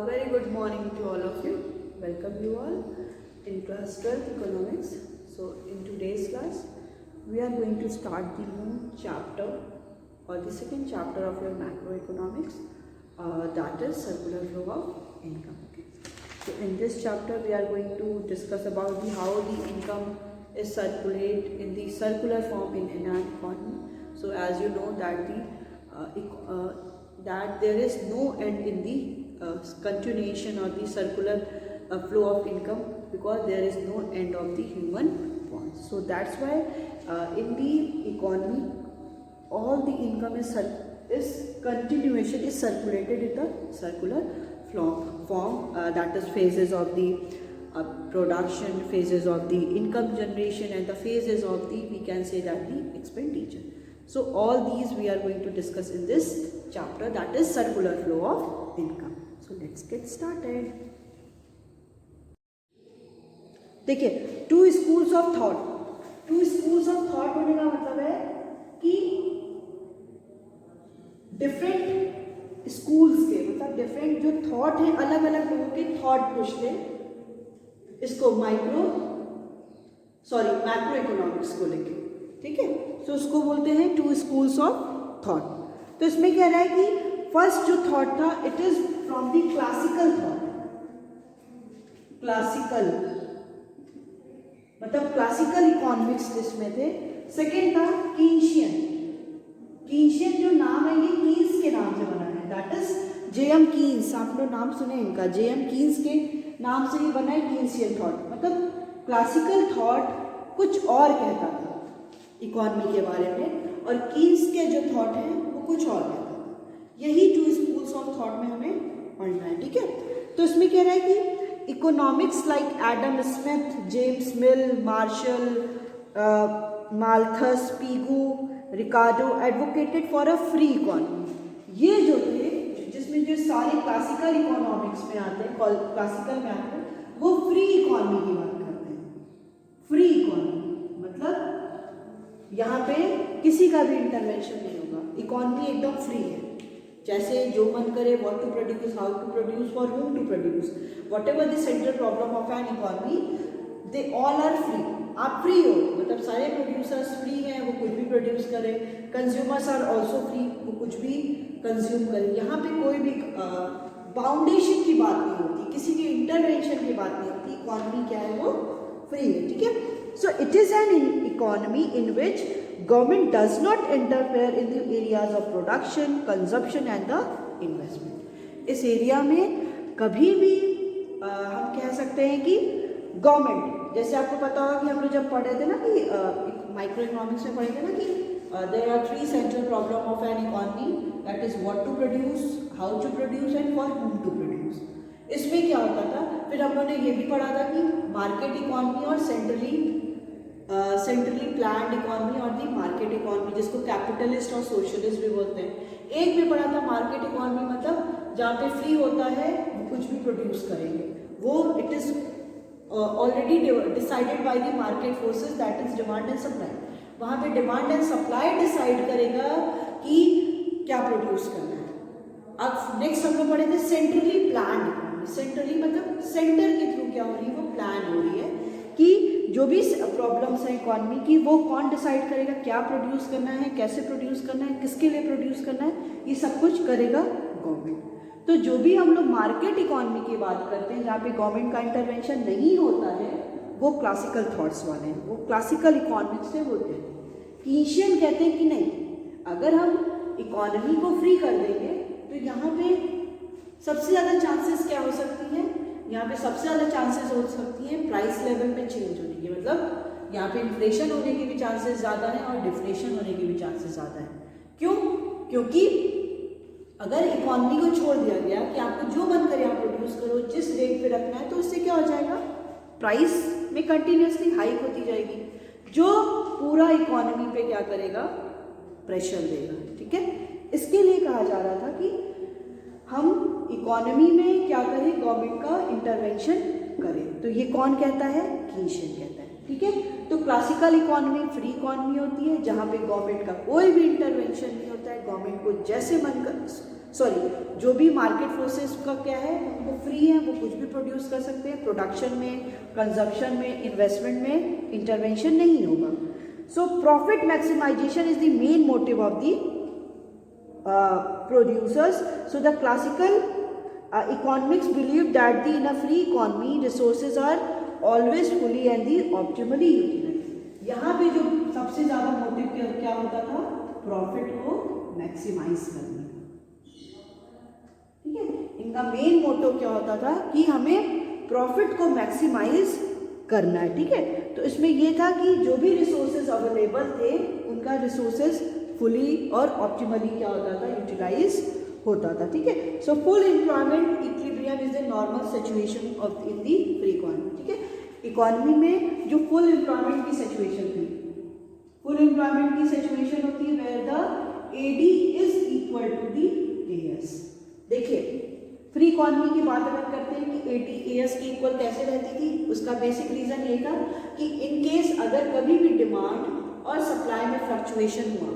Very good morning to all of you. Welcome you all in class 12 economics. So in today's class we are going to start the new chapter or the second chapter of your macroeconomics, that is circular flow of income. Okay. So in this chapter we are going to discuss about how the income is circulate in the circular form in an economy. So as you know that that there is no end in the continuation or the circular flow of income, because there is no end of the human wants. So that's why in the economy all the income is continuation is circulated in the circular form, that is phases of the production, phases of the income generation, and the phases of the, we can say that, the expenditure. So all these we are going to discuss in this chapter, that is circular flow of income. So let's get started. देखिए, to schools of thought होने का मतलब है कि different schools के, मतलब different जो thought है, अलग अलग लोगों के थॉट पूछते हैं इसको मैक्रो इकोनॉमिक्स को लेके, ठीक है। तो उसको बोलते हैं टू स्कूल्स ऑफ थॉट। तो इसमें कह रहा है कि फर्स्ट जो थॉट था, it is from the classical thought, मतलब क्लासिकल इकोनॉमिक्स जिसमें थे। सेकेंड था कीन्शियन जो नाम है ये कीन्स के नाम से बना है, दैट इज जेएम कीन्स। आप लोग नाम सुने इनका, जेएम कीन्स के नाम से ही बना है कीन्शियन थॉट। मतलब क्लासिकल थॉट कुछ और कहता था इकोनॉमी के बारे में, और कीन्स के जो थॉट है वो कुछ और कहता था। यही टू स्कूल्स ऑफ थॉट में हमें पढ़ना है, ठीक है। तो इसमें कह रहा है कि economics like Adam Smith, James Mill, Marshall, Malthus, Pigou, Ricardo advocated for a free economy. ये जो थे, जिसमें जो सारे क्लासिकल इकोनॉमिक्स में आते हैं, क्लासिकल में आते हैं, वो फ्री इकोनॉमी की बात करते हैं। फ्री इकोनॉमी मतलब यहाँ पे किसी का भी इंटरवेंशन नहीं होगा, इकोनॉमी एकदम फ्री है। जैसे जो मन करे, what to produce, how to produce, for whom to produce, whatever the central problem of an economy, they all are free. आप फ्री हो, मतलब सारे प्रोड्यूसर्स फ्री हैं, वो कुछ भी प्रोड्यूस करें। कंज्यूमर्स आर ऑल्सो फ्री, वो कुछ भी कंज्यूम करें। यहाँ पे कोई भी बाउंडेशन की बात नहीं होती, किसी के इंटरवेंशन की बात नहीं होती। इकोनॉमी क्या है, वो फ्री है, ठीक है। So it is an economy in which government does not interfere in the areas of production, consumption and the investment. इस एरिया में कभी भी हम कह सकते हैं कि गवर्नमेंट, जैसे आपको पता होगा कि हम लोग जब पढ़े थे ना कि माइक्रो इकोनॉमिक्स में पढ़े थे ना कि there are three central problem of an economy, that is what to produce, how to produce and for whom to produce. इसमें क्या होता था, फिर हम लोगों ने ये भी पढ़ा था कि मार्केट इकोनॉमी और सेंट्रली प्लान्ड इकोनॉमी और दी मार्केट इकोनॉमी, जिसको कैपिटलिस्ट और सोशलिस्ट भी बोलते हैं। एक भी पढ़ा था मार्केट इकोनॉमी, मतलब जहाँ पे फ्री होता है वो कुछ भी प्रोड्यूस करेंगे, वो it is already decided by the market forces, that is demand and supply. वहाँ पे डिमांड एंड सप्लाई डिसाइड करेगा कि क्या प्रोड्यूस करना है। अब नेक्स्ट हम लोग पढ़े थे सेंट्रली प्लान्ड इकोनॉमी। सेंट्रली मतलब सेंटर के थ्रू क्या हो रही है, वो प्लान हो रही है कि जो भी प्रॉब्लम्स हैं इकोनॉमी की, वो कौन डिसाइड करेगा, क्या प्रोड्यूस करना है, कैसे प्रोड्यूस करना है, किसके लिए प्रोड्यूस करना है, ये सब कुछ करेगा गवर्नमेंट। तो जो भी हम लोग मार्केट इकोनॉमी की बात करते हैं, जहाँ पे गवर्नमेंट का इंटरवेंशन नहीं होता है, वो क्लासिकल थॉट्स वाले हैं, वो क्लासिकल इकोनॉमिक्स से होते हैं। कीन्शियन कहते हैं कि नहीं, अगर हम इकोनॉमी को फ्री कर देंगे तो यहाँ पे सबसे ज़्यादा चांसेस क्या हो सकती है, यहाँ पे सबसे ज़्यादा चांसेस हो सकती हैं प्राइस लेवल में चेंज होने की। मतलब यहाँ पे इन्फ्लेशन होने के भी चांसेस ज़्यादा हैं और डिफ्लेशन होने के भी चांसेस ज़्यादा हैं। क्यों? क्योंकि अगर इकोनॉमी को छोड़ दिया गया कि आपको जो मन करे आप प्रोड्यूस करो, जिस रेट पे रखना है, तो इससे क्या हो जाएगा, प्राइस में कंटिन्यूसली हाइक होती जाएगी, जो पूरा इकोनॉमी पे क्या करेगा, प्रेशर देगा, ठीक है। इसके लिए कहा जा रहा था कि हम इकोनॉमी में क्या करें, गवर्नमेंट का इंटरवेंशन करें। तो ये कौन कहता है, कीन्शियन कहता है, ठीक है। तो क्लासिकल इकोनॉमी फ्री इकोनॉमी होती है, जहाँ पे गवर्नमेंट का कोई भी इंटरवेंशन नहीं होता है, गवर्नमेंट को जैसे मन कर सॉरी, जो भी मार्केट फोर्सेस का क्या है, वो फ्री है, वो कुछ भी प्रोड्यूस कर सकते हैं, प्रोडक्शन में, कंजप्शन में, इन्वेस्टमेंट में इंटरवेंशन नहीं होगा। So profit maximisation is the main motive of the producers. So the classical economics believe that in a free economy resources are always fully and the optimally utilized. यहाँ पे जो सबसे ज़्यादा motive क्या होता था, प्रॉफिट को मैक्सिमाइज करना, ठीक है। इनका मेन मोटिव क्या होता था कि हमें प्रॉफिट को मैक्सिमाइज करना है, ठीक है। तो इसमें ये था कि जो भी रिसोर्सेज अवेलेबल थे उनका रिसोर्सेज फुली और ऑप्टिमली क्या होता था, यूटिलाइज होता था, ठीक है। So full employment equilibrium is the normal situation of in the free economy, ठीक है। इकोनॉमी में जो फुल एम्प्लॉयमेंट की सिचुएशन थी, फुल एम्प्लॉयमेंट की सिचुएशन होती है where the AD is equal to the AS. देखिए, फ्री इकोनॉमी की बात अगर करते हैं कि एडी एएस के इक्वल कैसे रहती थी, उसका बेसिक रीजन ये था कि इन केस अगर कभी भी डिमांड और सप्लाई में फ्लक्चुएशन हुआ,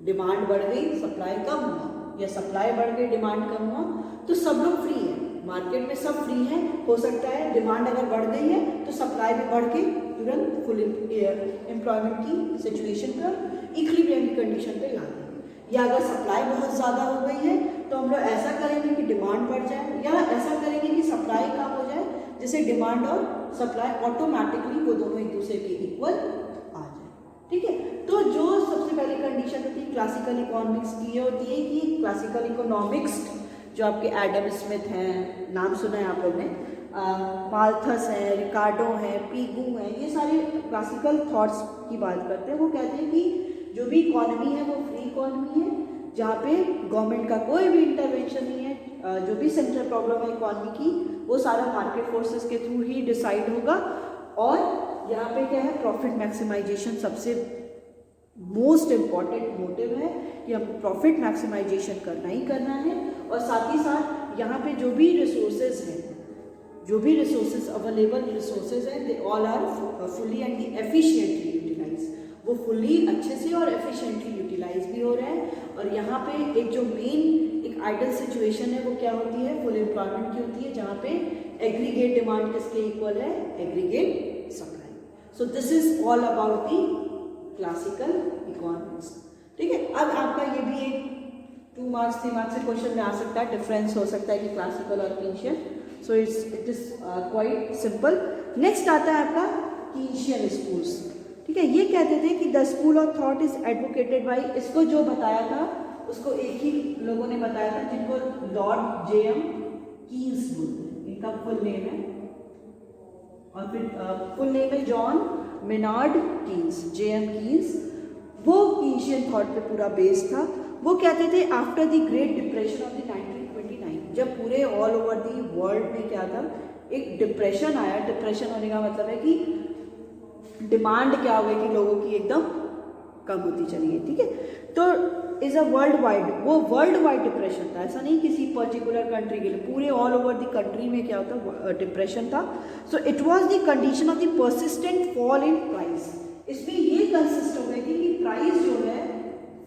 डिमांड बढ़ गई, सप्लाई कम हुआ, या सप्लाई बढ़ गई, डिमांड कम हुआ, तो सब लोग फ्री हैं, मार्केट में सब फ्री हैं। हो सकता है डिमांड अगर बढ़ गई है तो सप्लाई भी बढ़ के तुरंत फुल एम्प्लॉयमेंट की सिचुएशन पर, इक्विलिब्रियम की कंडीशन पे ला देंगे। या अगर सप्लाई बहुत ज़्यादा हो गई है तो हम लोग ऐसा करेंगे कि डिमांड बढ़ जाए, या ऐसा करेंगे कि सप्लाई कम हो जाए, जिससे डिमांड और सप्लाई ऑटोमेटिकली वो दोनों एक दूसरे के इक्वल आ जाए, ठीक है। तो जो सबसे पहली कंडीशन होती है क्लासिकल इकोनॉमिक्स की, ये होती है कि क्लासिकल इकोनॉमिक्स जो आपके एडम स्मिथ हैं, नाम सुना है आप लोग ने, माल्थस हैं, रिकार्डो हैं, पीगू हैं, ये सारे क्लासिकल थॉट्स की बात करते हैं। वो कहते हैं कि जो भी इकोनॉमी है वो फ्री इकोनॉमी है, जहाँ पे गवर्नमेंट का कोई भी इंटरवेंशन नहीं है, जो भी सेंट्रल प्रॉब्लम है इकोनॉमी की वो सारा मार्केट फोर्सेस के थ्रू ही डिसाइड होगा, और यहाँ पे क्या है, प्रॉफिट मैक्सिमाइजेशन सबसे मोस्ट इम्पॉर्टेंट मोटिव है कि हम प्रॉफिट मैक्सिमाइजेशन करना ही करना है। और साथ ही साथ यहाँ पे जो भी रिसोर्सेज हैं, जो भी रिसोर्सेज अवेलेबल रिसोर्सेज हैं, they all are fully and efficiently utilize, वो फुली अच्छे से और एफिशिएंटली यूटिलाइज भी हो रहा है। और यहाँ पे एक जो मेन एक आइडल सिचुएशन है वो क्या होती है, फुल एम्प्लॉयमेंट की होती है, जहाँ पे एग्रीगेट डिमांड किसके इक्वल है, aggregate supply. So this is all about the classical economics, ठीक है। अब आपका ये भी एक 2 मार्क्स 3 मार्क्स से क्वेश्चन में आ सकता है, डिफरेंस हो सकता है कि क्लासिकल और Keynesian. So it is quite simple. Next आता है आपका कीशियन स्कूल्स, ठीक है। ये कहते थे कि the school of thought is advocated by, इसको जो बताया था उसको एक ही लोगों ने बताया था, जिनको लॉर्ड जेएम कीन्स बोलते हैं, इनका फुल नेम है, और फिर फुल नेम है John Maynard Keynes, JM Keynes. वो कीशियन थॉट पे पूरा बेस था। वो कहते थे after the great depression of the 1929, जब पूरे ऑल ओवर दी वर्ल्ड में क्या था, एक डिप्रेशन आया। डिप्रेशन होने का मतलब है कि डिमांड क्या हो गई कि लोगों की एकदम कम होती चली गई, ठीक है। तो इज अ वर्ल्ड वाइड, वो वर्ल्ड वाइड डिप्रेशन था, ऐसा नहीं किसी पर्टिकुलर कंट्री के लिए, पूरे ऑल ओवर द कंट्री में क्या होता डिप्रेशन था। So it was the condition of the persistent fall in price. इसमें ये कंसिस्ट हो गई थी कि प्राइस जो है,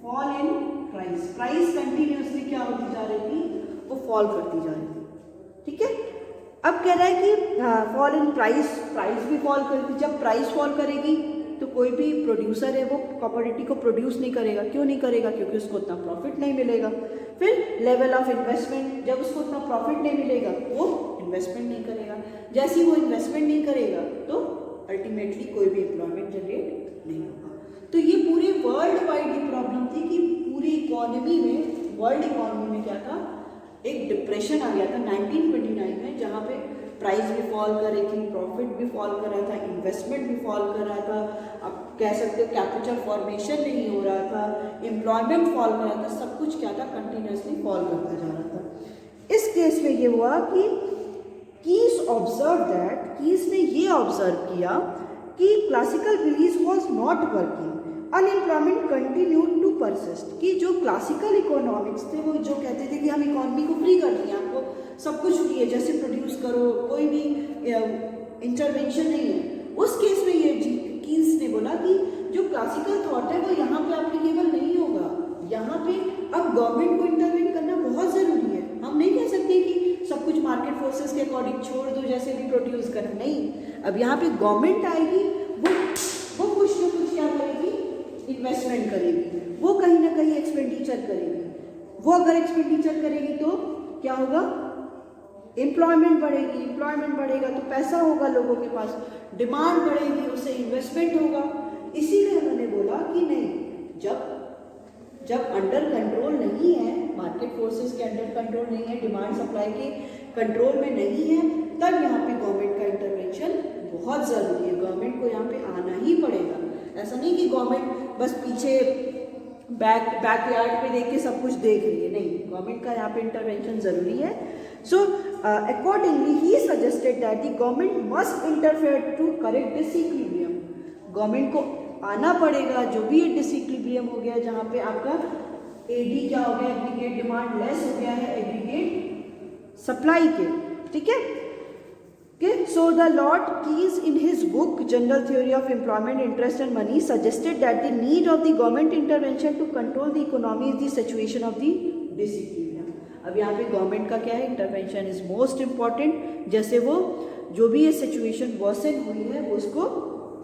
fall in price, price continuously क्या होती जा रही थी, वो फॉल करती जा रही थी, ठीक है। अब कह रहा है कि फॉल इन प्राइस, प्राइस भी फॉल करेगी। जब प्राइस फॉल करेगी तो कोई भी प्रोड्यूसर है वो कमोडिटी को प्रोड्यूस नहीं करेगा। क्यों नहीं करेगा? क्योंकि उसको उतना प्रॉफिट नहीं मिलेगा। फिर लेवल ऑफ इन्वेस्टमेंट, जब उसको उतना प्रॉफिट नहीं मिलेगा वो इन्वेस्टमेंट नहीं करेगा। जैसे ही वो इन्वेस्टमेंट नहीं करेगा तो अल्टीमेटली कोई भी एम्प्लॉयमेंट जनरेट नहीं होगा। तो ये पूरे वर्ल्ड वाइड की प्रॉब्लम थी कि पूरी इकोनॉमी में, वर्ल्ड इकोनॉमी में क्या था, एक डिप्रेशन आ गया था 1929 में, जहाँ पे प्राइस भी फॉल कर रही थी, प्रॉफिट भी फॉल कर रहा था, इन्वेस्टमेंट भी फॉल कर रहा था, आप कह सकते हो कैपिटल फॉर्मेशन नहीं हो रहा था, एम्प्लॉयमेंट फॉल कर रहा था, सब कुछ क्या था, कंटिन्यूसली फॉल करता जा रहा था। इस केस में ये हुआ कि कीस ऑब्जर्व दैट, कीस ने ये ऑब्जर्व किया कि classical belief was not working, unemployment continued to persist. कि जो क्लासिकल इकोनॉमिक्स थे वो जो कहते थे कि हम इकोनॉमी को फ्री कर दिए, आपको सब कुछ फ्री है, जैसे प्रोड्यूस करो, कोई भी इंटरवेंशन नहीं है, उस केस में ये कीन्स ने बोला कि जो क्लासिकल थॉट है वो यहाँ पे एप्लीकेबल नहीं होगा, यहाँ पे अब गवर्नमेंट को इंटरवेन करना बहुत ज़रूरी है। हम नहीं कह सकते कि सब कुछ मार्केट फोर्सेस के अकॉर्डिंग छोड़ दो, जैसे भी प्रोड्यूस करें, नहीं। अब यहाँ पे गवर्नमेंट आएगी, वो कुछ ना कुछ क्या करेगी, इन्वेस्टमेंट करेगी, वो कहीं ना कहीं एक्सपेंडिचर करेगी। वो अगर एक्सपेंडिचर करेगी तो क्या होगा, एम्प्लॉयमेंट बढ़ेगी, एम्प्लॉयमेंट बढ़ेगा तो पैसा होगा लोगों के पास, डिमांड बढ़ेगी, उससे इन्वेस्टमेंट होगा। इसीलिए उन्होंने बोला कि नहीं, जब अंडर कंट्रोल नहीं है, मार्केट फोर्सेस के अंडर कंट्रोल नहीं है, डिमांड सप्लाई के कंट्रोल में नहीं है, तब यहाँ पे गवर्नमेंट का इंटरवेंशन बहुत ज़रूरी है। गवर्नमेंट को यहाँ पे आना ही पड़ेगा। ऐसा नहीं कि गवर्नमेंट बस पीछे बैकयार्ड पे देख के सब कुछ देख रही है, नहीं, गवर्नमेंट का यहाँ पे इंटरवेंशन ज़रूरी है। So accordingly he suggested that the government must interfere to correct disequilibrium. Government को आना पड़ेगा, जो भी ये डिसइक्विलिब्रियम हो गया, जहाँ पे आपका एडी क्या हो गया, एग्रीगेट डिमांड लेस हो गया है एग्रीगेट सप्लाई के, ठीक है। So the Lord Keyes in his book General Theory of Employment, Interest and Money suggested that the need of the government intervention to control the economy is the situation of the disequilibrium. अब यहाँ पे government का क्या है, intervention is most important, जैसे वो जो भी ये सिचुएशन वर्सन हुई है वो उसको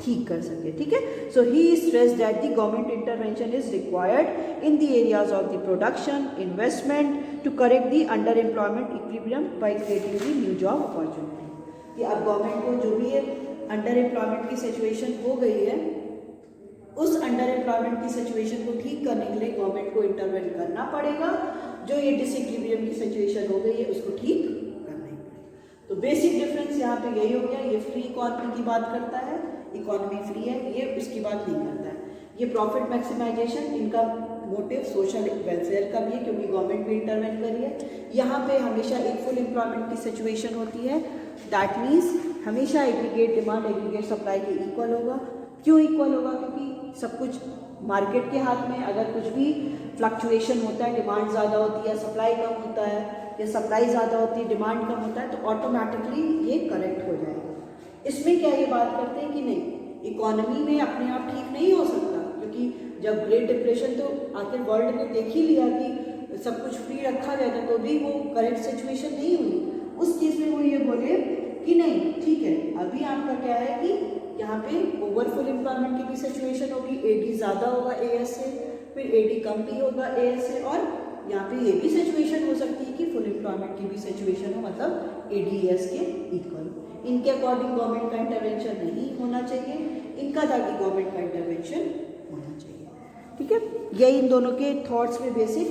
ठीक कर सके, ठीक है। So he stress that the government intervention is required in the areas of the production, investment to correct the under employment equilibrium by creating the new job opportunity. कि अब गवर्नमेंट को जो भी ये अंडर एम्प्लॉयमेंट की situation हो गई है, उस अंडर एम्प्लॉयमेंट की सिचुएशन को ठीक करने के लिए गवर्नमेंट को इंटरवेन करना पड़ेगा। जो ये डिसइक्विलिब्रियम की सिचुएशन हो गई है उसको ठीक करना ही पड़ेगा। तो बेसिक डिफरेंस यहाँ पे यही हो गया। ये फ्री इकॉनमी की बात करता है, इकॉनमी फ्री है, ये उसकी बात नहीं करता है। ये प्रॉफिट मैक्सिमाइजेशन, इनका मोटिव सोशल वेलफेयर का भी है, क्योंकि गवर्नमेंट भी इंटरवेन करी है। यहाँ पे हमेशा एक फुल एम्प्लॉयमेंट की सिचुएशन होती है, दैट मीन्स हमेशा एग्रीगेट डिमांड एग्रीगेट सप्लाई के इक्वल होगा। क्यों इक्वल होगा, क्योंकि सब कुछ मार्केट के हाथ में। अगर कुछ भी फ्लक्चुएशन होता है, डिमांड ज़्यादा होती है, सप्लाई कम होता है, या सप्लाई ज़्यादा होती है, डिमांड कम होता है, तो ऑटोमेटिकली ये करेक्ट हो जाएगा। इसमें क्या ये बात करते हैं कि नहीं, इकोनॉमी में अपने आप ठीक नहीं हो सकता, क्योंकि जब ग्रेट डिप्रेशन तो आखिर वर्ल्ड ने देख ही लिया कि सब कुछ फ्री रखा गया था, तो भी वो करेक्ट सिचुएशन नहीं हुई। उस केस में वो ये बोले कि नहीं, ठीक है, अभी आपका क्या है कि यहाँ पे ओवरफुल एम्प्लॉयमेंट की भी सिचुएशन होगी, एडी ज़्यादा होगा एएस से, फिर एडी कम भी होगा एएस से, और यहाँ पे ये भी सिचुएशन हो सकती है कि फुल एम्प्लॉयमेंट की भी सिचुएशन हो, मतलब एडीएस के इक्वल। इनके अकॉर्डिंग गवर्नमेंट का इंटरवेंशन नहीं होना चाहिए, इनका ताकि गवर्नमेंट का इंटरवेंशन होना चाहिए, ठीक है। यही इन दोनों के थॉट्स में बेसिक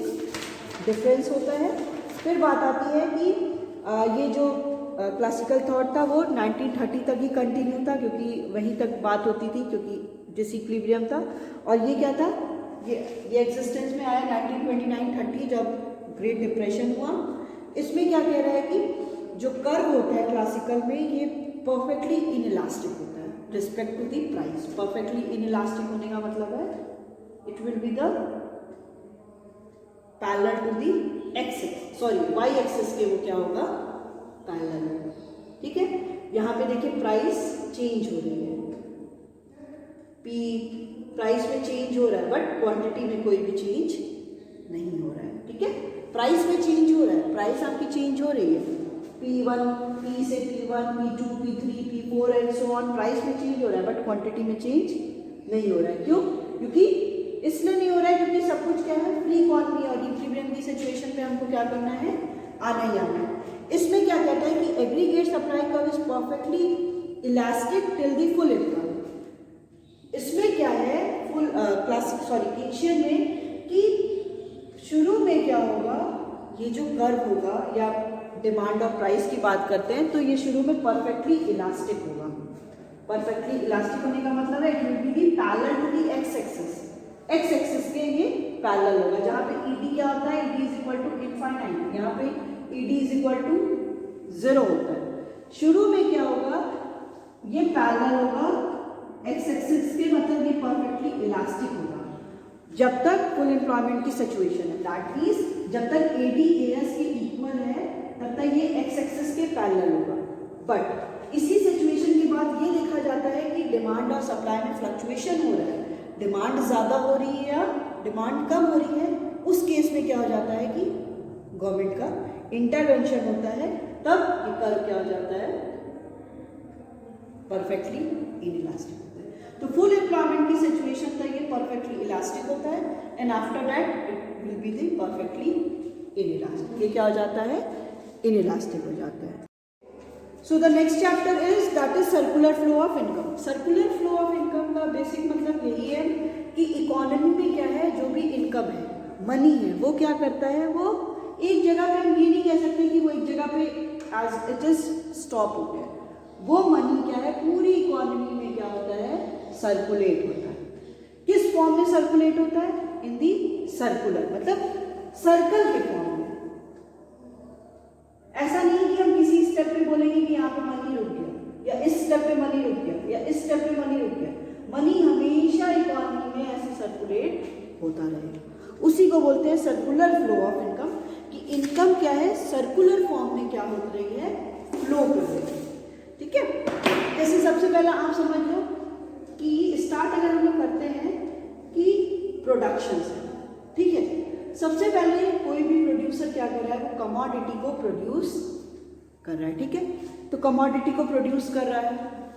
डिफरेंस होता है। फिर बात आती है कि ये जो क्लासिकल थॉट था वो 1930 तक ही कंटिन्यू था, क्योंकि वहीं तक बात होती थी, क्योंकि डिसइक्विलिब्रियम था। और ये क्या था, ये एग्जिस्टेंस में आया 1929-30 जब ग्रेट डिप्रेशन हुआ। इसमें क्या कह रहा है कि जो कर्व होता है क्लासिकल में, ये परफेक्टली इनइलास्टिक होता है respect to the price. Perfectly inelastic होने का मतलब है it will be the parallel to the axis, sorry Y axis के वो क्या होगा, पैरेलल, ठीक है। यहाँ पे देखिए प्राइस चेंज हो रही है, पी प्राइस में चेंज हो रहा है, बट क्वांटिटी में कोई भी चेंज नहीं हो रहा है, ठीक है। प्राइस में चेंज हो रहा है, प्राइस आपकी चेंज हो रही है, P1 P से P1 P2 P3 P4 and so on, price में चेंज हो रहा है, बट क्वांटिटी में चेंज नहीं हो रहा है। क्यों, क्योंकि इसलिए नहीं हो रहा है क्योंकि सब कुछ क्या है, फ्री इकॉनमी, और इक्विलिब्रियम की सिचुएशन पे हमको क्या करना है, आना ही आना है। इसमें क्या कहता है कि aggregate supply curve is perfectly elastic till the full employment. इसमें क्या है, फुल केशियन में कि शुरू में क्या होगा, ये जो कर्व होगा, या डिमांड और प्राइस की बात करते हैं, तो ये शुरू में परफेक्टली इलास्टिक होगा। परफेक्टली इलास्टिक होने का मतलब है it will be the parallel to the X axis, X axis के ये पैरेलल होगा। जहाँ पे ईडी क्या होता है, ED is equal to infinite, यहाँ पे ईडी इज इक्वल टू 0 होता है। शुरू में क्या होगा, ये पैरेलल होगा एक्स एक्सिस के, मतलब ये परफेक्टली इलास्टिक होगा जब तक फुल एम्प्लॉयमेंट की सिचुएशन है। दैट मीन्स जब तक एडी एएस के इक्वल है तब तक ये एक्स एक्सिस के पैरेलल होगा। बट इसी सिचुएशन के बाद ये देखा जाता है कि डिमांड और सप्लाई में फ्लक्चुएशन हो रहा है, डिमांड ज़्यादा हो रही है या डिमांड कम हो रही है, उस केस में क्या हो जाता है कि गवर्नमेंट का इंटरवेंशन होता है, तब ये कर्व क्या हो जाता है, परफेक्टली इनइलास्टिक होता है। तो फुल एम्प्लॉयमेंट की सिचुएशन तक ये परफेक्टली इलास्टिक होता है and after that it will be the perfectly inelastic. ये क्या हो जाता है, इनइलास्टिक हो जाता है। So the next chapter is that is circular flow of income. Circular flow of income का बेसिक मतलब यही है कि इकोनॉमी में क्या है, जो भी इनकम है, मनी है, वो क्या करता है, वो एक जगह पे, हम ये नहीं कह सकते कि वो एक जगह पे एज इट इज स्टॉप हो गया। वो मनी क्या है, पूरी इकोनॉमी में क्या होता है, सर्कुलेट होता है। किस फॉर्म में सर्कुलेट होता है, इन दी सर्कुलर, मतलब सर्कल के फॉर्म में। ऐसा नहीं कि हम किसी स्टेप पे बोलेंगे कि यहाँ पे मनी रुक गया, या इस स्टेप पे मनी रुक गया, या इस स्टेप पे मनी रुक गया। मनी हमेशा इकोनॉमी में ऐसे सर्कुलेट होता रहेगा। उसी को बोलते हैं सर्कुलर फ्लो ऑफ इनकम, कि इनकम क्या है, सर्कुलर फॉर्म में क्या हो रही है, फ्लो कर रही है। ठीक है, जैसे सबसे पहला आप समझ लो कि स्टार्ट अगर हम लोग करते हैं कि प्रोडक्शन से, ठीक है, सबसे पहले कोई भी प्रोड्यूसर क्या कर रहा है, वो कमोडिटी को प्रोड्यूस कर रहा है। ठीक है, तो कमोडिटी को प्रोड्यूस कर रहा है,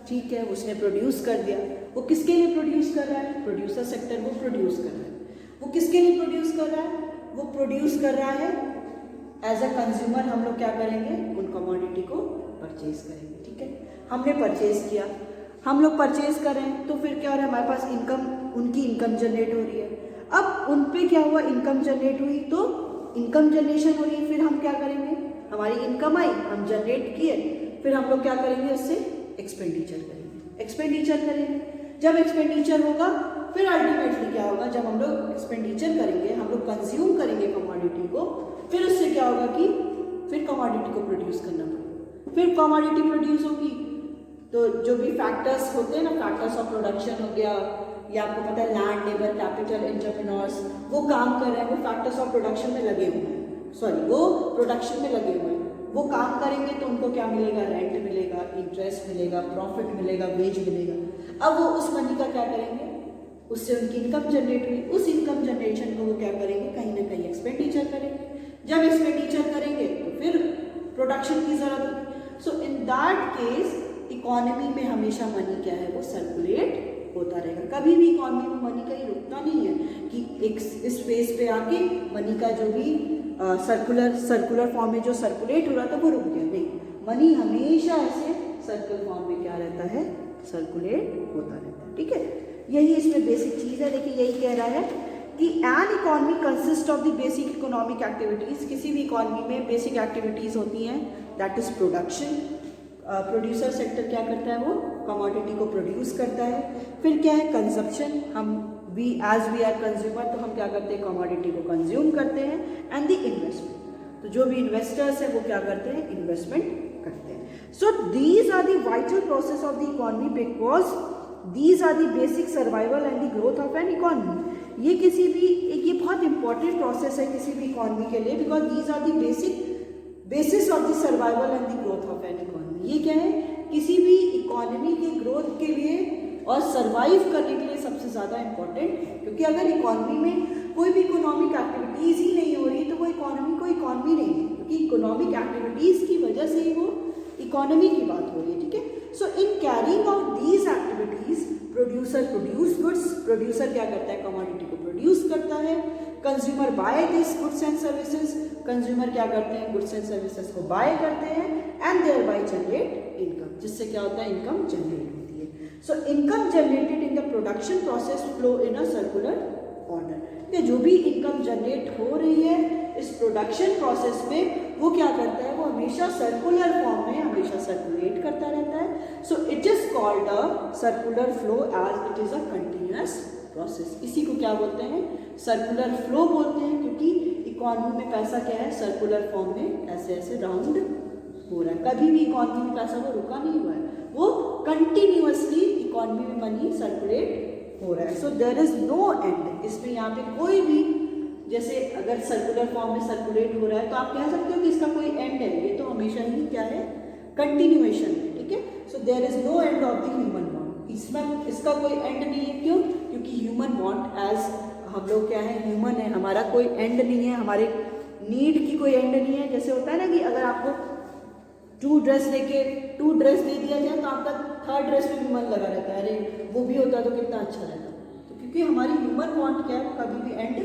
ठीक है, उसने प्रोड्यूस कर दिया। वो किसके लिए प्रोड्यूस कर रहा है, प्रोड्यूसर सेक्टर वो प्रोड्यूस कर रहा है। वो किसके लिए प्रोड्यूस कर रहा है, वो प्रोड्यूस कर रहा है एज अ कंज्यूमर। हम लोग क्या करेंगे, उन कमोडिटी को परचेज करेंगे। ठीक है, हमने परचेज किया, हम लोग परचेज करें तो फिर क्या हो रहा है, हमारे पास इनकम, उनकी इनकम जनरेट हो रही है। अब उन पे क्या हुआ, इनकम जनरेट हुई, तो इनकम जनरेशन हो रही है, फिर हम क्या करेंगे, हमारी इनकम आई, हम जनरेट किए, फिर हम लोग क्या करेंगे, उससे एक्सपेंडिचर करेंगे। एक्सपेंडिचर करेंगे, जब एक्सपेंडिचर होगा फिर अल्टीमेटली क्या होगा, जब हम लोग एक्सपेंडिचर करेंगे, हम लोग कंज्यूम करेंगे कमोडिटी को, फिर उससे क्या होगा कि फिर कमोडिटी को प्रोड्यूस करना पड़ेगा। फिर कमोडिटी प्रोड्यूस होगी तो जो भी फैक्टर्स होते हैं ना, फैक्टर्स ऑफ प्रोडक्शन हो गया, या आपको पता है लैंड, लेबर, कैपिटल, एंटरप्रेन्योर्स, वो काम कर रहे हैं, वो फैक्टर्स ऑफ प्रोडक्शन में लगे हुए हैं, सॉरी वो प्रोडक्शन में लगे हुए हैं। वो काम करेंगे तो उनको क्या मिलेगा, रेंट मिलेगा, इंटरेस्ट मिलेगा, प्रॉफिट मिलेगा, वेज मिलेगा। अब वो उस मनी का क्या करेंगे, उससे उनकी इनकम जनरेट हुई, उस इनकम जनरेशन को वो क्या करेंगे, कहीं ना कहीं एक्सपेंडिचर करेंगे। जब एक्सपेंडिचर करेंगे तो फिर प्रोडक्शन की जरूरत होगी। सो इन दैट केस इकोनॉमी में हमेशा मनी क्या है, वो सर्कुलेट होता रहेगा। कभी भी इकोनॉमी में मनी कहीं रुकता नहीं है कि एक इस फेज पे आके मनी का जो भी सर्कुलर फॉर्म में जो सर्कुलेट हो रहा था वो रुक गया, नहीं, मनी हमेशा ऐसे सर्कल फॉर्म में क्या रहता है, सर्कुलेट होता रहता है। ठीक है, यही इसमें बेसिक चीज़ है। देखिए यही कह रहा है कि an economy consist of the basic economic activities. किसी भी इकोनॉमी में बेसिक एक्टिविटीज़ होती हैं, that is production. Producer sector क्या करता है, वो कमोडिटी को प्रोड्यूस करता है। फिर क्या है, कंजप्शन, हम we as we are consumer, तो हम क्या करते हैं, कमोडिटी को कंज्यूम करते हैं। एंड द इन्वेस्टमेंट, तो जो भी इन्वेस्टर्स हैं वो क्या करते हैं, इन्वेस्टमेंट करते हैं। So these are the vital process of the economy because these are the basic survival and the growth of an economy. ये किसी भी ये बहुत इंपॉर्टेंट प्रोसेस है किसी भी इकोनॉमी के लिए, because these are the basis of the survival and the growth of an economy. ये क्या है, किसी भी इकोनॉमी के ग्रोथ के लिए और सर्वाइव करने के लिए सबसे ज़्यादा इम्पॉर्टेंट, क्योंकि अगर इकोनॉमी में कोई भी इकोनॉमिक एक्टिविटीज़ ही नहीं हो रही तो वो इकोनॉमी को इकोनॉमी नहीं है, क्योंकि इकोनॉमिक एक्टिविटीज़ की वजह से ही वो इकोनॉमी की बात हो रही है। ठीक है, so in carrying out these activities producer produce goods, producer क्या करता है, कमोडिटी को प्रोड्यूस करता है। Consumer buy this goods and services, consumer क्या करते हैं, गुड्स एंड सर्विसेज को बाय करते हैं। And thereby generate income, जिससे क्या होता है, इनकम जनरेट होती है। So income generated in the production process flow in a circular order. जो भी इनकम जनरेट हो रही है इस प्रोडक्शन प्रोसेस में, वो क्या करता है, वो हमेशा सर्कुलर फॉर्म में हमेशा सर्कुलेट करता रहता है। So it is called a circular flow as it is a continuous process. इसी को क्या बोलते हैं, सर्कुलर फ्लो बोलते हैं, क्योंकि इकोनॉमी में पैसा क्या है, सर्कुलर फॉर्म में ऐसे ऐसे राउंड हो रहा है। कभी भी इकोनॉमी में पैसा वो रुका नहीं हुआ है, वो कंटिन्यूअसली इकोनॉमी में मनी सर्कुलेट हो रहा है। So there is no end. इसमें यहाँ पे कोई भी, जैसे अगर सर्कुलर फॉर्म में सर्कुलेट हो रहा है तो आप कह सकते हो कि इसका कोई एंड है, ये तो हमेशा ही क्या है, कंटिन्यूएशन है। ठीक है, so there is no end of the human bond. इसमें इसका कोई एंड नहीं है, क्यों, क्योंकि ह्यूमन बॉन्ड एज हम लोग क्या है, ह्यूमन है, हमारा कोई एंड नहीं है, हमारे नीड की कोई एंड नहीं है। जैसे होता है ना कि अगर आपको 2 ड्रेस दे दिया जाए तो आपका 3rd ड्रेस में भी मन लगा रहता है, अरे वो भी होता तो कितना अच्छा रहता। तो क्योंकि हमारी ह्यूमन वांट क्या है, वो कभी भी एंड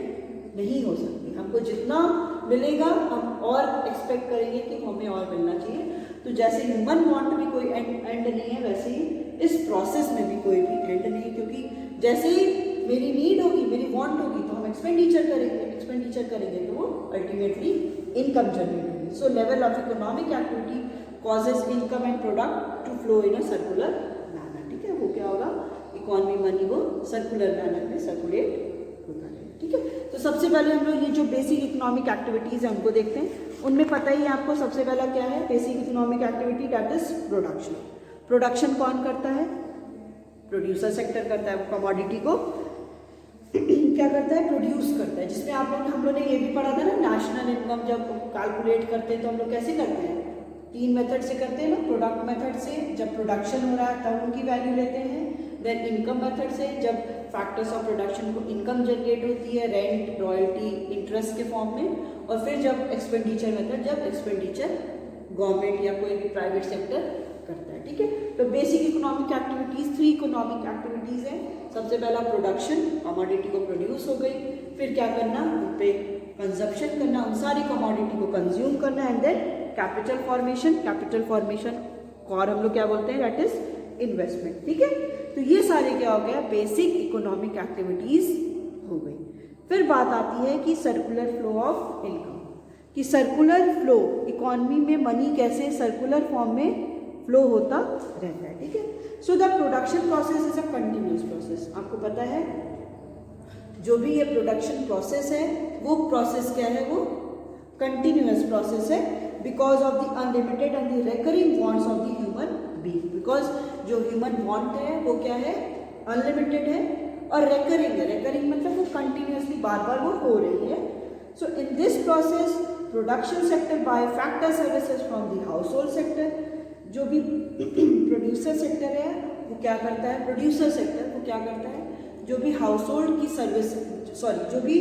नहीं हो सकती। हमको जितना मिलेगा हम और एक्सपेक्ट करेंगे कि हमें और मिलना चाहिए। तो जैसे ह्यूमन वांट में कोई एंड नहीं है, वैसे ही इस प्रोसेस में भी कोई भी एंड नहीं है। क्योंकि जैसे ही मेरी नीड होगी, मेरी वांट होगी, तो हम एक्सपेंडिचर करेंगे तो वो अल्टीमेटली इनकम जनरेट होगी। So level of economic activity causes income and product to flow in a circular manner. ठीक है, वो क्या होगा, इकोनॉमी मनी वो सर्कुलर मैनर में सर्कुलेट होता है। ठीक है, तो सबसे पहले हम लोग ये जो बेसिक इकोनॉमिक एक्टिविटीज़ है उनको देखते हैं। उनमें पता ही है आपको सबसे पहला क्या है, basic economic activity, that is production. Production कौन करता है, प्रोड्यूसर सेक्टर करता है। वो कमोडिटी को क्या करता है, प्रोड्यूस करता है। जिसमें हम लोग ने ये भी पढ़ा था ना, नेशनल इनकम जब कैलकुलेट करते हैं तो हम लोग कैसे करते हैं, 3 मेथड से करते हैं ना। प्रोडक्ट मेथड से, जब प्रोडक्शन हो रहा है तब उनकी वैल्यू लेते हैं। देन इनकम मेथड से, जब फैक्टर्स ऑफ प्रोडक्शन को इनकम जनरेट होती है, रेंट, रॉयल्टी, इंटरेस्ट के फॉर्म में। और फिर जब एक्सपेंडिचर मेथड, जब एक्सपेंडिचर गवर्नमेंट या कोई भी प्राइवेट सेक्टर करता है। ठीक है, तो basic economic activities 3 economic activities हैं। सबसे पहला प्रोडक्शन, कमोडिटी को प्रोड्यूस हो गई, फिर क्या करना, उन पे कंजप्शन करना, उन सारी कमोडिटी को कंज्यूम करना, and then capital formation. Capital formation को और हम लोग क्या बोलते हैं, दैट इज इन्वेस्टमेंट। ठीक है, तो ये सारे क्या हो गया, बेसिक इकोनॉमिक एक्टिविटीज हो गई। फिर बात आती है कि सर्कुलर फ्लो ऑफ इनकम, कि सर्कुलर फ्लो, इकोनॉमी में मनी कैसे सर्कुलर फॉर्म में फ्लो होता रहता है। ठीक है, so the production process is a continuous process. आपको पता है जो भी ये प्रोडक्शन प्रोसेस है, वो प्रोसेस क्या है, वो कंटिन्यूअस प्रोसेस है, because of the unlimited and the recurring wants of the human being. Because जो ह्यूमन वांट है वो क्या है, अनलिमिटेड है और रिकरिंग है। रिकरिंग मतलब वो कंटिन्यूअसली बार बार वो हो रही है। So in this process production sector buy factor services from the household sector, जो भी प्रोड्यूसर सेक्टर है वो क्या करता है, प्रोड्यूसर सेक्टर वो क्या करता है, जो भी हाउस होल्ड की सर्विस, जो भी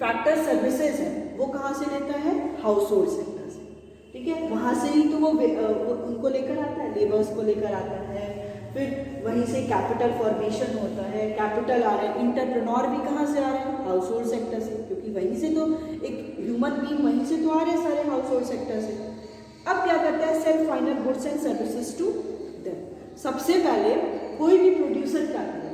फैक्टर सर्विसेज है वो कहाँ से लेता है, हाउस होल्ड सेक्टर से। ठीक है, वहाँ से ही तो वो उनको लेकर आता है, लेबर्स को लेकर आता है। फिर वहीं से कैपिटल फॉर्मेशन होता है, कैपिटल आ रहा है, इंटरप्रेन्योर भी कहाँ से आ रहे हैं, हाउस होल्ड सेक्टर से, क्योंकि वहीं से तो एक ह्यूमन बीइंग वहीं से तो आ रहे हैं सारे हाउस होल्ड सेक्टर से। अब क्या करता है, sell final goods and services to them. सबसे पहले कोई भी प्रोड्यूसर क्या करेगा,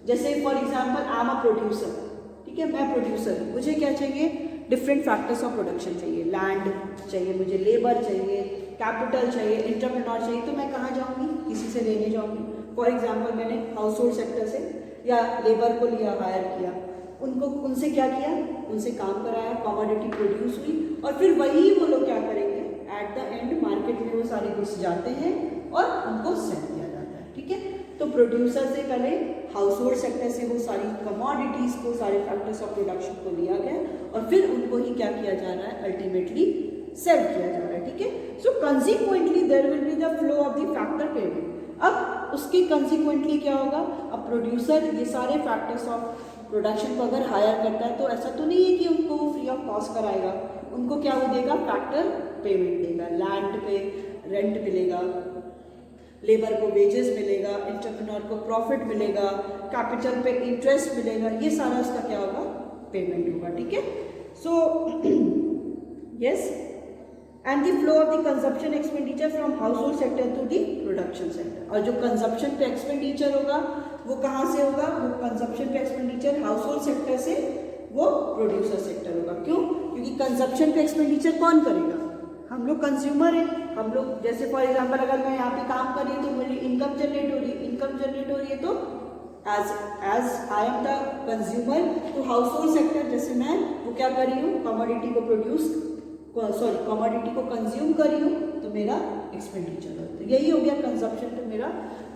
जैसे for example I am a producer. ठीक है, मैं प्रोड्यूसर हूँ, मुझे क्या चाहिए, डिफरेंट फैक्टर्स ऑफ प्रोडक्शन चाहिए, लैंड चाहिए, मुझे लेबर चाहिए, कैपिटल चाहिए, इंटरप्रेन्योर चाहिए। तो मैं कहाँ जाऊँगी, किसी से लेने जाऊँगी। फॉर एग्जाम्पल मैंने हाउस होल्ड सेक्टर से या लेबर को लिया, हायर किया, उनसे क्या किया, उनसे काम कराया, कमोडिटी प्रोड्यूस हुई, और फिर वही वो लोग क्या करेंगे, एट द एंड मार्केट में वो सारे गुड्स जाते हैं और उनको सेल किया जाता है। ठीक है, तो प्रोड्यूसर से पहले हाउस होल्ड सेक्टर से वो सारी कमोडिटीज को, सारे फैक्टर्स ऑफ प्रोडक्शन को लिया गया और फिर उनको ही क्या किया जा रहा है, अल्टीमेटली सेल किया जा रहा है। ठीक है, so consequently there will be the flow of the factor payment. अब उसके कंसिक्वेंटली क्या होगा, अब प्रोड्यूसर ये सारे फैक्टर्स ऑफ प्रोडक्शन को अगर हायर करता है तो ऐसा तो नहीं है कि उनको वो फ्री ऑफ कॉस्ट कराएगा, उनको क्या वो देगा, फैक्टर पेमेंट देगा। लैंड पे रेंट मिलेगा, लेबर को वेजेस मिलेगा, इंटरप्रेन्योर को प्रॉफिट मिलेगा, कैपिटल पे इंटरेस्ट मिलेगा, ये सारा उसका क्या होगा, पेमेंट होगा। ठीक है, so yes, and the flow of the consumption expenditure from household sector to the production sector. और जो कंजप्शन पे एक्सपेंडिचर होगा वो कहाँ से होगा, वो कंजप्शन पे एक्सपेंडिचर हाउस होल्ड सेक्टर से वो प्रोड्यूसर सेक्टर होगा। क्यों, क्योंकि कंजप्शन पे एक्सपेंडिचर कौन करेगा, हम लोग कंज्यूमर हैं। हम लोग जैसे फॉर एग्जांपल अगर मैं यहाँ पे काम कर रही हूँ तो मेरी इनकम जनरेट हो रही है, तो as I am the consumer, तो हाउस होल्ड सेक्टर जैसे मैं वो क्या कर रही हूँ, कमोडिटी को कंज्यूम कर रही हूँ, तो मेरा एक्सपेंडिचर है। तो यही हो गया कंजप्शन पे मेरा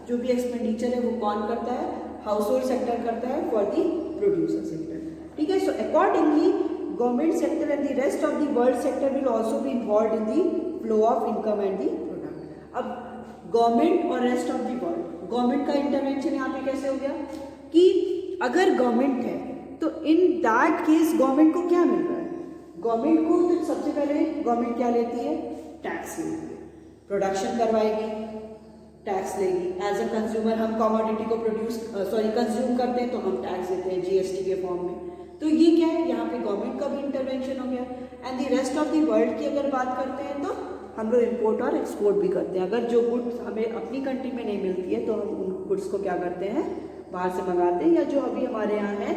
जो भी एक्सपेंडिचर है वो कौन करता है, हाउस होल्ड सेक्टर करता है फॉर द प्रोड्यूसर सेक्टर। ठीक है, so accordingly government sector and the rest of the world sector will also be involved in the flow of income and the product। अब गवर्नमेंट और rest of the world, government का intervention यहाँ पे कैसे हो गया कि अगर गवर्नमेंट है तो इन दैट केस गवर्नमेंट को क्या मिल रहा है? गवर्नमेंट को तो सबसे पहले गवर्नमेंट क्या लेती है? टैक्स लेती है, प्रोडक्शन करवाएगी, टैक्स लेगी। एज अ कंज्यूमर हम कमोडिटी को कंज्यूम करते हैं तो हम टैक्स देते हैं जीएसटी के फॉर्म में। तो ये क्या है? यहाँ पे गवर्नमेंट का भी इंटरवेंशन हो गया। And the rest of the world की अगर बात करते हैं तो हम लोग इम्पोर्ट और एक्सपोर्ट भी करते हैं। अगर जो गुड्स हमें अपनी कंट्री में नहीं मिलती है तो हम उन गुड्स को क्या करते हैं? बाहर से मंगाते हैं, या जो अभी हमारे यहाँ है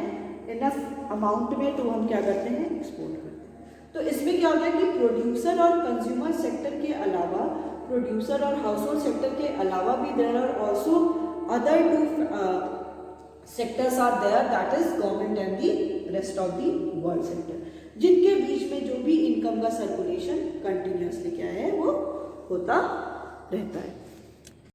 इनफ अमाउंट में तो हम क्या करते हैं? एक्सपोर्ट करते हैं। तो इसमें क्या होता है कि प्रोड्यूसर और कंज्यूमर सेक्टर के अलावा, प्रोड्यूसर और हाउस होल्ड सेक्टर के अलावा भी there are also other two sectors are there, that is government and the rest of the world sector, जिनके बीच में जो भी इनकम का सर्कुलेशन कंटिन्यूसली क्या है वो होता रहता है।